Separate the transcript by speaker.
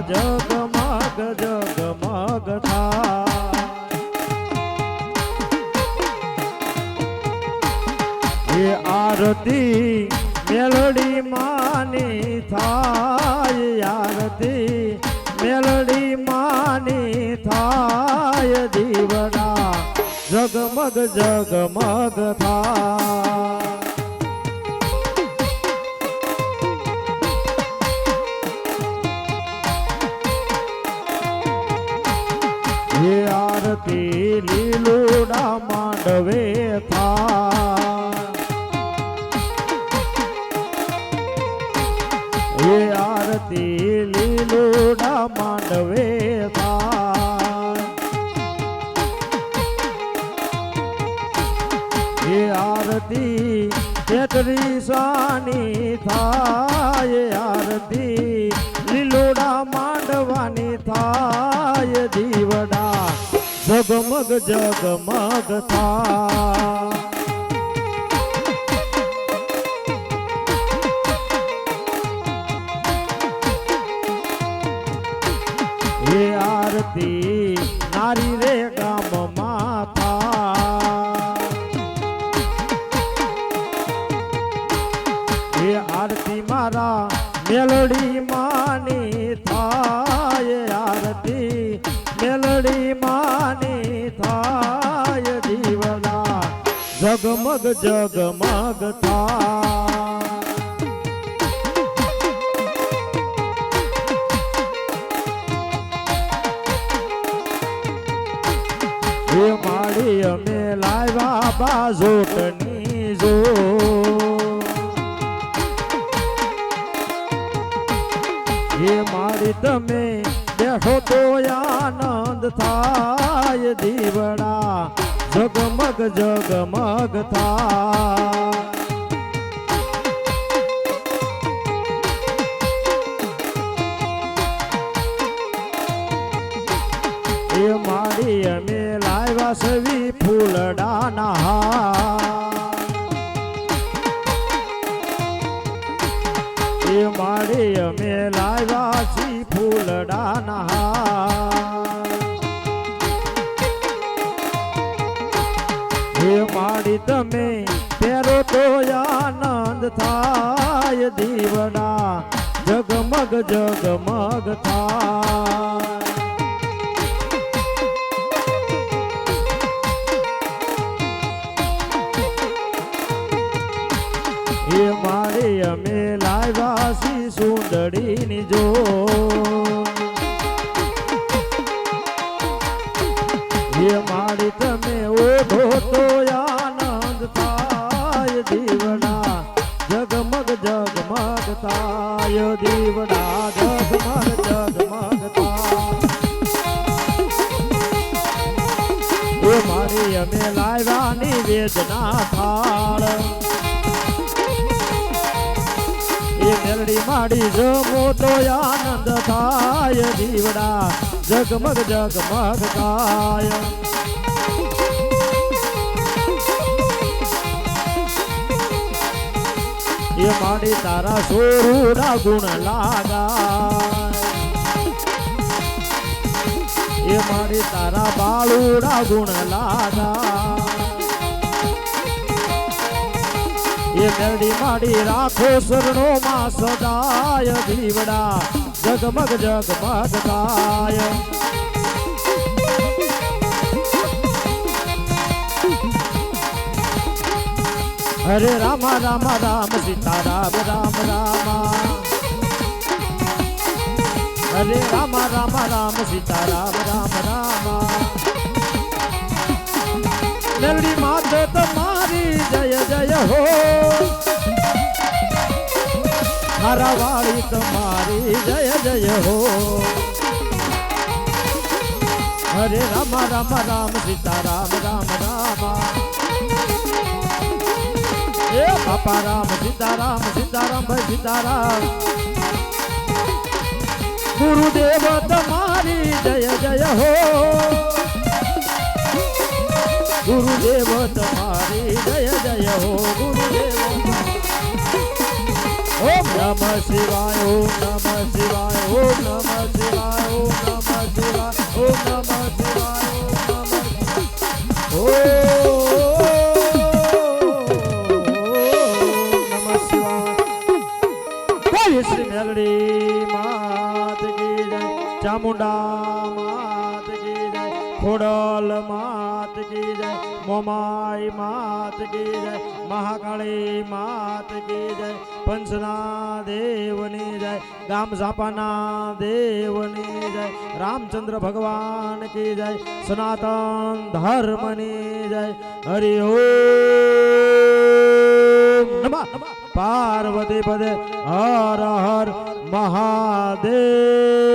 Speaker 1: જગમગ જગમગ થાય એ આરતી મેલડી માની થાય આરતી મેલડી માની થાય દીવડા જગમગ જગમગ થાય એ આરતી લીલુડા માંડવે થાય એ આરતી લીલુડા માંડવે થાય એ આરતી તેતરી સાની થાય આરતી લીલુડા માંડવાની થાય દીવડા જગમગ જગમગ થાય એ આરતી નારી રે ગામમાં થાય એ આરતી મારા મેલડી માની થાય આરતી મેલડી માની થાય દીવડા જગમગ જગમગ થાય એ માડી અમે લાવ્યા બાજોટની જો એ મારી તમે બેઠો તો આનંદ થાય દીવડા જગમગ જગમગ થાય એ મારી અમે લાવ્યા સવી ફૂલડાના હાર એ મારી અમે લાવ્યા છી ફૂલડાના હાર એ મારી તમે પહેરો તો આનંદ થાય દીવડા જગમગ જગમગ થાય એ મારી અમે લાવ્યા સી સુંદરીની જો એ મારી તમે ઓઢો તો આનંદ થાય દીવડા જગમગ જગમગ થાય દીવડા જગમગ જગમગ થાય એ મારી અમે લાવ્યા નિવેદના થાળ એ મેલડી માડી જમો તો આનંદ થાય દીવડા જગમગ જગમગ થાય એ માડી તારા સોરુડા ગુણ લાગાય એ માડી તારા બાળુડા ગુણ લાગાય એ મેલડી માડી રાખો શરણો માં સદાય દીવડા જગમગ જગમગ થાય હરે રામ રામ રામ સીતા રામ રામ રામ હરે રામ રામ રામ સીતા રામ રામ રામ મેલડી માત તમારી જય જય હો મારા વાળી તમારી જય જય હો હરે રામ રામ રામ સીતા રામ રામ રામ એ બાપા રામ સીતારામ સીતારામ ભાઈ સીતારામ ગુરુદેવ તમારી જય જય હો ગુરુદેવ તમારી જય જય હો ગુરુદેવ ઓમ નમઃ શિવાય ઓમ નમઃ શિવાય ઓમ નમઃ શિવાય ચામુંડા માત કી જય ખોડલ માત કી જય મોમાઈ માત કી જય મહાકાળી માત કી જય પંચના દેવની જય ગામ ઝાપાના દેવની જય રામચંદ્ર ભગવાન કી જય સનાતન ધર્મની જય હરિ ઓમ નમઃ. પાર્વતી પદે હર હર મહાદેવ.